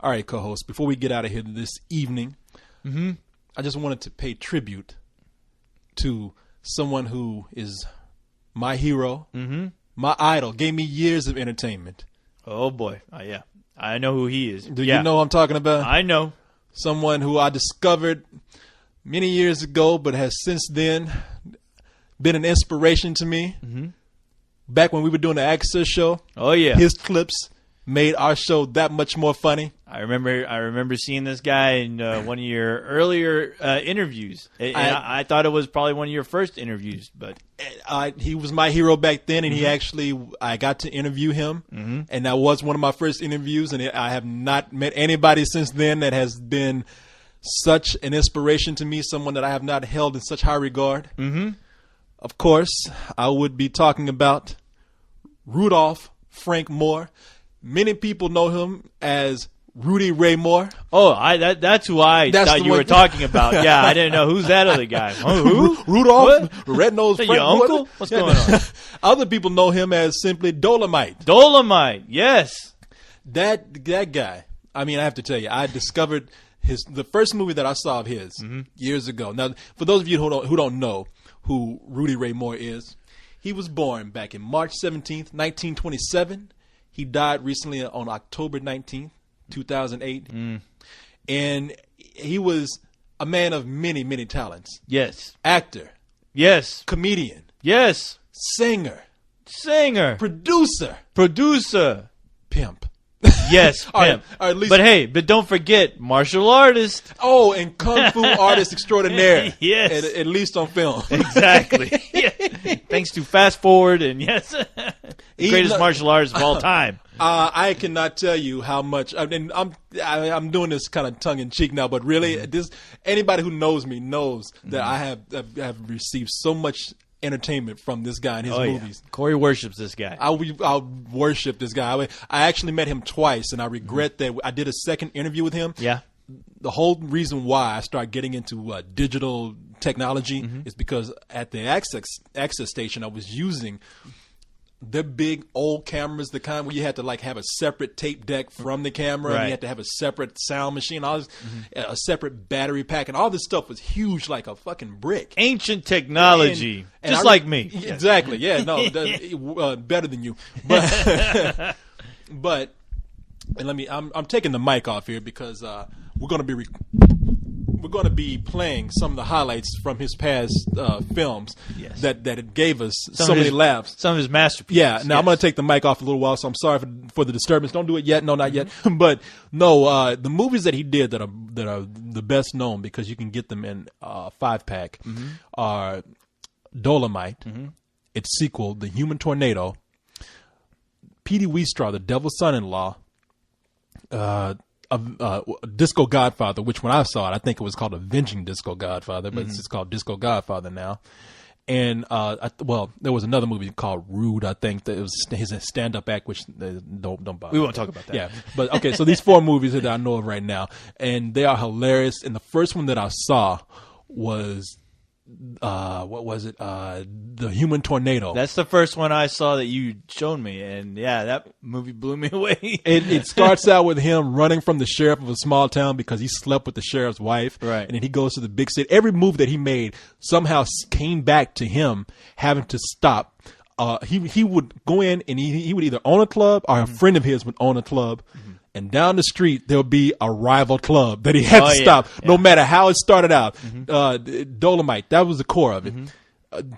All right, co-host, before we get out of here this evening, I just wanted to pay tribute to someone who is my hero, my idol, gave me years of entertainment. Oh, boy. Yeah. I know who he is. Do you know who I'm talking about? I know. Someone who I discovered many years ago, but has since then been an inspiration to me. Back when we were doing the Access show. Oh, yeah. His clips made our show that much more funny. I remember seeing this guy in one of your earlier interviews. I thought it was probably one of your first interviews, but he was my hero back then, and I got to interview him, and that was one of my first interviews, and I have not met anybody since then that has been such an inspiration to me, someone that I have not held in such high regard. Of course, I would be talking about Rudolph Frank Moore. Many people know him as Rudy Ray Moore. Oh, that's who I thought you were talking about. Yeah, I didn't know. Who's that other guy? Who? Rudolph Red-Nosed Frank Your Moore? uncle? What's going on? Other people know him as simply Dolomite. Dolomite, yes. That guy. I mean, I have to tell you, I discovered the first movie that I saw of his years ago. Now, for those of you who don't know who Rudy Ray Moore is, he was born back in March 17th, 1927. He died recently on October 19th, 2008. And he was a man of many, many talents. Yes. Actor. Yes. Comedian. Yes. Singer. Producer. Pimp. Yes, All pimp. right, at least, but don't forget, martial artist. Oh, and Kung Fu artist extraordinaire. Yes. At least on film. Exactly. Yeah. Thanks to Fast Forward and yes, the greatest martial artist of all time. I cannot tell you how much. I mean, I'm doing this kind of tongue in cheek now, but really, anybody who knows me knows that I have received so much entertainment from this guy and his movies. Yeah. Korey worships this guy. I worship this guy. I actually met him twice, and I regret that I did a second interview with him. Yeah. The whole reason why I started getting into digital technology is because at the access station I was using the big old cameras, the kind where you had to like have a separate tape deck from the camera, and you had to have a separate sound machine, a separate battery pack, and all this stuff was huge, like a fucking brick. Ancient technology, and just like me. Exactly. Yeah. No, better than you. But and I'm taking the mic off here because we're going to be playing some of the highlights from his past films that it gave us so many laughs. Some of his masterpieces. Yeah. Now I'm going to take the mic off a little while, so I'm sorry for the disturbance. Don't do it yet. No, not yet. But no, the movies that he did that are the best known because you can get them in 5-pack are Dolomite, its sequel, The Human Tornado, Petey Wheatstraw, The Devil's Son-in-Law, Disco Godfather, which when I saw it, I think it was called Avenging Disco Godfather, but it's just called Disco Godfather now. And there was another movie called Rude. I think that it was his stand-up act, which don't bother. We won't talk about that. Yeah, but okay. So these 4 movies that I know of right now, and they are hilarious. And the first one that I saw was what was it? The Human Tornado. That's the first one I saw that you showed me, and yeah, that movie blew me away. It starts out with him running from the sheriff of a small town because he slept with the sheriff's wife, right? And then he goes to the big city. Every move that he made somehow came back to him having to stop. He would go in and he would either own a club or a friend of his would own a club. And down the street, there would be a rival club that he had to stop, no matter how it started out. Dolomite, that was the core of it.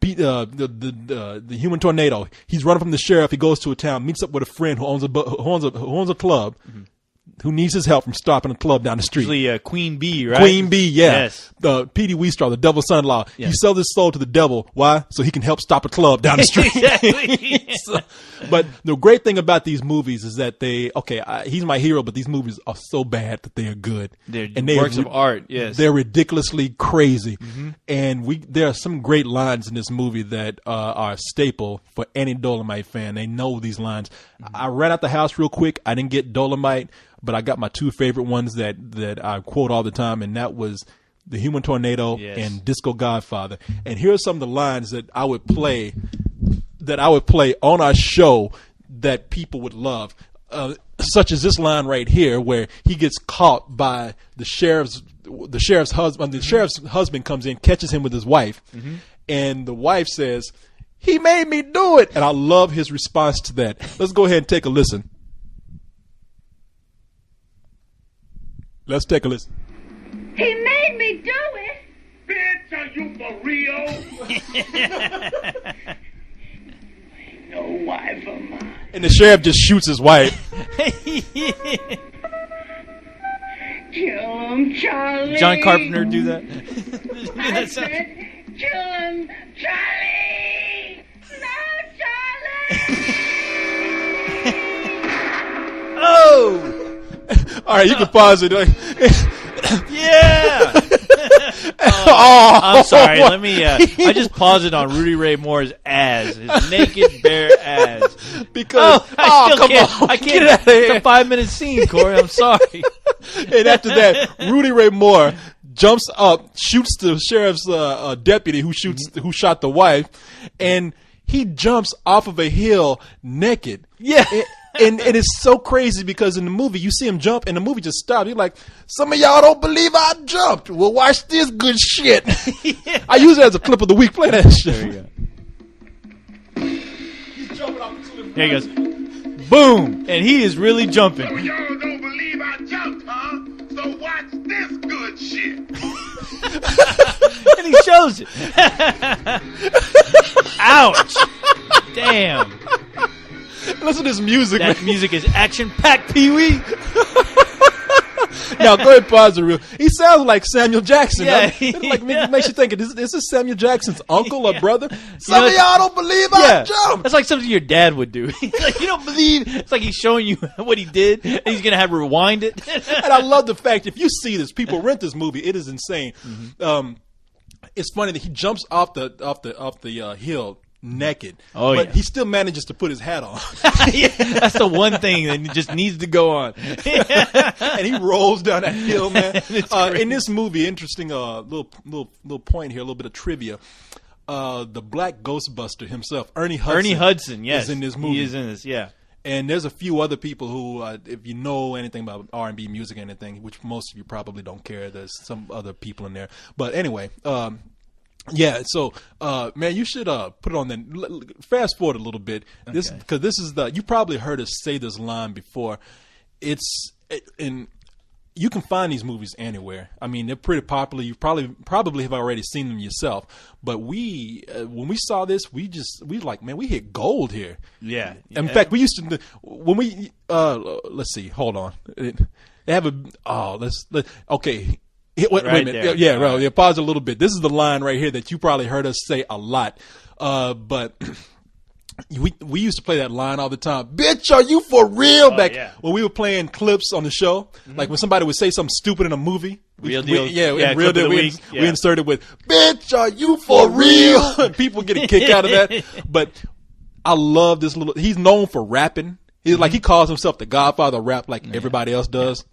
The Human Tornado, he's running from the sheriff. He goes to a town, meets up with a friend who owns a club, who needs his help from stopping a club down the street. Usually Queen Bee, right? Queen Bee, yeah. Yes. Petey Wheatstraw, the devil's son-in-law. He sells his soul to the devil. Why? So he can help stop a club down the street. Exactly. But the great thing about these movies is that he's my hero, but these movies are so bad that they are good. They're works of art, yes. They're ridiculously crazy. And there are some great lines in this movie that are a staple for any Dolomite fan. They know these lines. I ran out the house real quick. I didn't get Dolomite, but I got my 2 favorite ones that I quote all the time, and that was The Human Tornado and Disco Godfather. And here are some of the lines that I would play on our show that people would love. such as this line right here, where he gets caught by the sheriff's husband. The sheriff's husband comes in, catches him with his wife, and the wife says, "He made me do it." And I love his response to that. Let's go ahead and take a listen. Let's take a listen. He made me do it. Bitch, are you for real? No wife of mine. And the sheriff just shoots his wife. Kill him, Charlie. John Carpenter do that? I said, kill him, Charlie. No, Charlie. Oh! All right, you can pause it. Yeah! I'm sorry. Let me. I just paused it on Rudy Ray Moore's ass, his naked bare ass. Because I still can't. on. I can't. Get out of here. It's a 5-minute scene, Korey. I'm sorry. And after that, Rudy Ray Moore jumps up, shoots the sheriff's deputy who shot the wife, and he jumps off of a hill naked. Yeah. And it's so crazy because in the movie, you see him jump and the movie just stops. You're like, some of y'all don't believe I jumped. Well, watch this good shit. Yeah. I use it as a clip of the week. Play that shit. There you go. He's jumping off the cliff. There he goes. Boom. And he is really jumping. So y'all don't believe I jumped, huh? So watch this good shit. And he shows it. Ouch. Damn. Listen to this music. That man. music is action-packed, Pee-wee. Now, go ahead, pause the real. He sounds like Samuel Jackson. Yeah. Makes you think, is this Samuel Jackson's uncle or Yeah. brother? Some of y'all don't believe I jumped. That's like something your dad would do. He's like, you don't believe. It's like he's showing you what he did, and he's gonna have to rewind it. And I love the fact, if you see this, people rent this movie. It is insane. It's funny that he jumps off the hill naked. Oh, but yeah. he still manages to put his hat on. Yeah, that's the one thing that just needs to go on. And he rolls down that hill, man. It's crazy. In this movie, interesting little point here, a little bit of trivia. The black Ghostbuster himself, Ernie Hudson, yes, is in this movie. He is in this, yeah. And there's a few other people who, if you know anything about R&B music or anything, which most of you probably don't care, there's some other people in there. But anyway, yeah, so man, you should put it on the fast forward a little bit. This because this is you probably heard us say this line before. You can find these movies anywhere. I mean, they're pretty popular. You probably have already seen them yourself. But when we saw this, we like, man, we hit gold here. Yeah. In fact, we used to when we let's see, hold on. They have okay. Wait a minute. There. Yeah, right. Yeah, pause a little bit. This is the line right here that you probably heard us say a lot. But we used to play that line all the time. Bitch, are you for real? When we were playing clips on the show, like when somebody would say something stupid in a movie. Real deal. Real deal. We inserted with, bitch, are you for real? People get a kick out of that. But I love this he's known for rapping. He's like, he calls himself the Godfather of rap, like everybody else does.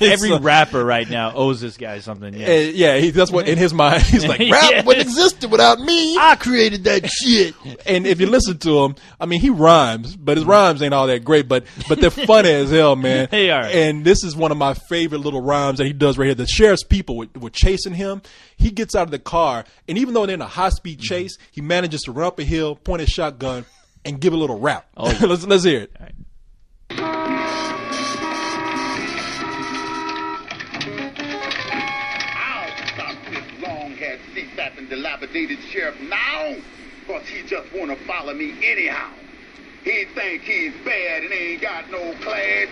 Every rapper right now owes this guy something. Yeah, that's what in his mind. He's like, rap wouldn't exist without me. I created that shit. And if you listen to him, I mean, he rhymes, but his rhymes ain't all that great. But they're funny as hell, man. They are. And this is one of my favorite little rhymes that he does right here. The sheriff's people were chasing him. He gets out of the car, and even though they're in a high speed chase, he manages to run up a hill, point his shotgun, and give a little rap. Oh, yeah. Let's hear it. All right. I'll stop this long-haired, seat-fapping, dilapidated sheriff now, because he just want to follow me anyhow. He think he's bad and ain't got no class.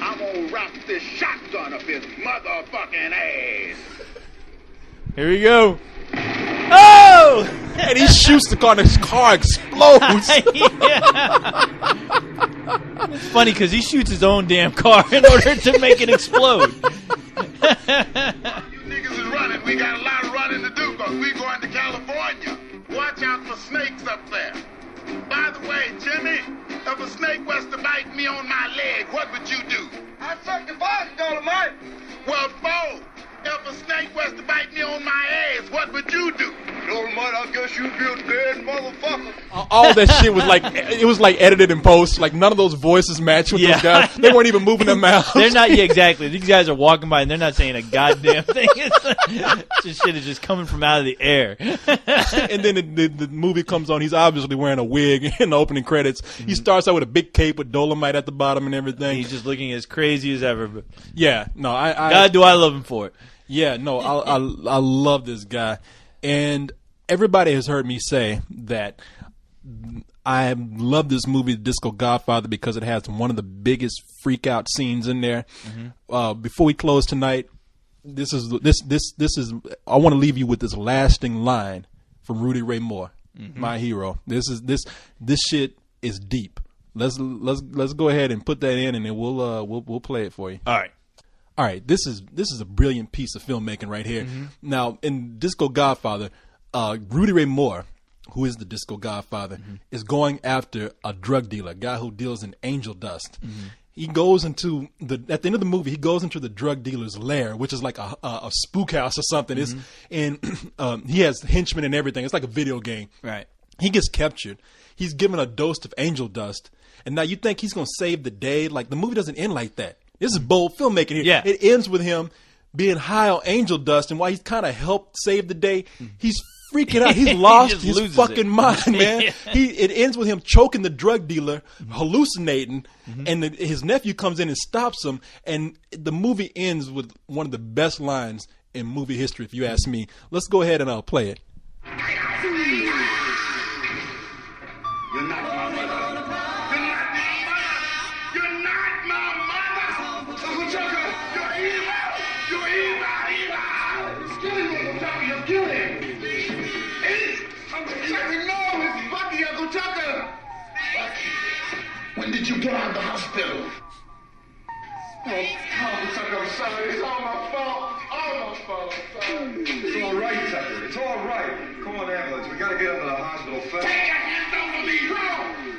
I'm gonna wrap this shotgun up his motherfucking ass. Here we go. Oh! And he shoots the car, and his car explodes. It's funny because he shoots his own damn car in order to make it explode. You niggas is running. We got a lot of running to do because we going to California. Watch out for snakes up there. By the way, Jimmy, if a snake was to bite me on my leg, what would you do? I'd suck the body, Dolomite. Well, Bo, if a snake was to bite me on my ass, what would you do? Dolomite, I guess you'd be a dead motherfucker. All that shit was like, it was like edited in post. Like none of those voices matched with those guys. They weren't even moving their mouths. They're not. Yeah, exactly. These guys are walking by and they're not saying a goddamn thing. This shit is just coming from out of the air. And then the movie comes on. He's obviously wearing a wig in the opening credits. Mm-hmm. He starts out with a big cape with Dolomite at the bottom and everything. He's just looking as crazy as ever. But yeah, no, God, do I love him for it. Yeah, no, I love this guy, and everybody has heard me say that I love this movie, Disco Godfather, because it has one of the biggest freak out scenes in there. Mm-hmm. Before we close tonight, this is I want to leave you with this lasting line from Rudy Ray Moore, my hero. This shit is deep. Let's go ahead and put that in, and then we'll play it for you. All right. This is a brilliant piece of filmmaking right here. Mm-hmm. Now, in Disco Godfather, Rudy Ray Moore, who is the Disco Godfather, is going after a drug dealer, a guy who deals in angel dust. Mm-hmm. He goes into at the end of the movie, he goes into the drug dealer's lair, which is like a spook house or something. Mm-hmm. And he has henchmen and everything. It's like a video game. Right. He gets captured. He's given a dose of angel dust. And now you think he's going to save the day. Like, the movie doesn't end like that. This is bold filmmaking here. Yeah. It ends with him being high on angel dust, and while he's kind of helped save the day, he's freaking out. He's lost his fucking mind, man. Yeah. It ends with him choking the drug dealer, hallucinating, and his nephew comes in and stops him, and the movie ends with one of the best lines in movie history, if you ask me. Let's go ahead and I'll play it. You're not my mother. You're not my mother. Uncle Chucker, you're evil. You're evil. Kill him, Uncle Chucker. You're killing. Uncle Chucker, no. It's Bucky, Uncle Chucker. When did you get out of the hospital? Oh, Uncle Chucker, I'm sorry. It's all my fault. All my fault. I'm sorry. It's all right, Tucker. It's all right. Call an ambulance. We gotta get him to the hospital fast. Take your hands off of me. No.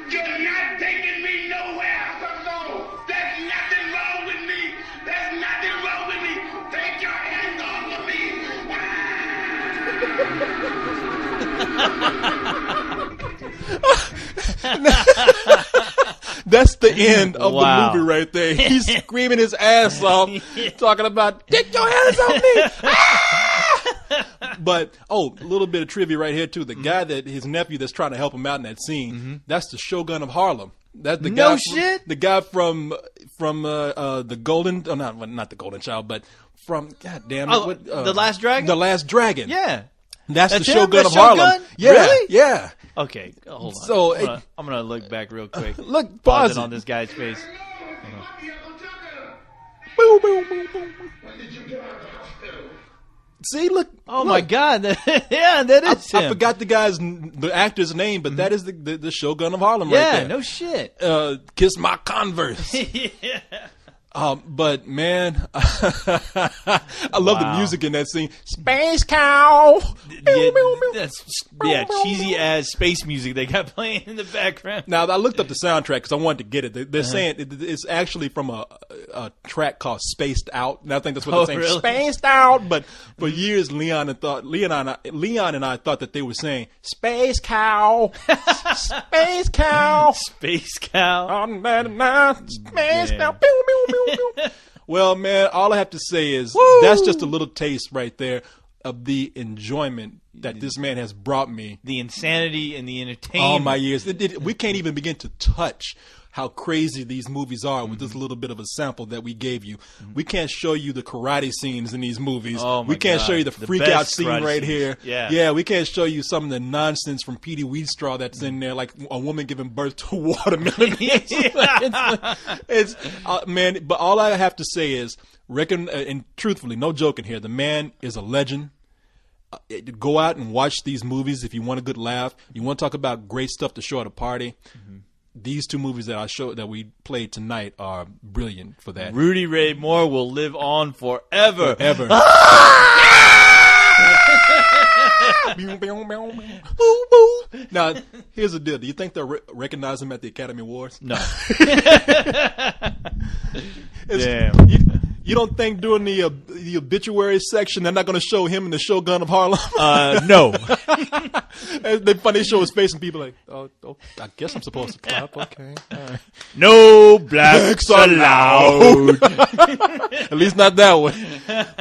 You're not taking me nowhere. No. There's nothing wrong with me. There's nothing wrong with me. Take your hands off of me. That's the end of the movie right there. He's screaming his ass off, talking about, take your hands off me. But, a little bit of trivia right here, too. The guy his nephew that's trying to help him out in that scene, that's the Shogun of Harlem. That's the guy the guy from the Golden, not the Golden Child, but from, God damn it. The Last Dragon? The Last Dragon. Yeah. That's the him? Shogun of Harlem. Yeah, really? Yeah. Okay, hold on. So I'm gonna look back real quick. Look, pause it on this guy's face. Boom, boom, boom, boom. When did you get out of the hospital? See, look. My God. Yeah, that is him. I forgot the actor's name, but that is the Shogun of Harlem right there. Yeah, no shit. Kiss my Converse. Yeah. But man, I love the music in that scene. Space Cow. Cheesy ass space music they got playing in the background. Now I looked up the soundtrack because I wanted to get it. They're saying it's actually from a track called "Spaced Out," and I think that's what they're saying. Really? Spaced Out. But for years, Leon and I thought that they were saying "Space Cow, Space Cow, Space Cow, Space Cow." Pew, pew, pew. Well, man, all I have to say is that's just a little taste right there of the enjoyment that this man has brought me. The insanity and the entertainment. All my years. We can't even begin to touch how crazy these movies are with this little bit of a sample that we gave you. We can't show you the karate scenes in these movies. We can't show you the freak out scene right here. Yeah, we can't show you some of the nonsense from Petey Wheatstraw that's in there, like a woman giving birth to a watermelon. Man, but all I have to say is, and truthfully, no joking here, the man is a legend. Go out and watch these movies if you want a good laugh. You want to talk about great stuff to show at a party. These two movies that we played tonight are brilliant for that. Rudy Ray Moore will live on forever. Forever. Now, here's the deal. Do you think they'll recognize him at the Academy Awards? No. Damn. You don't think during the obituary section they're not going to show him in the Shogun of Harlem? No. They funny show his face and people like, oh, I guess I'm supposed to clap. Okay, all right. No blacks allowed. At least not that way.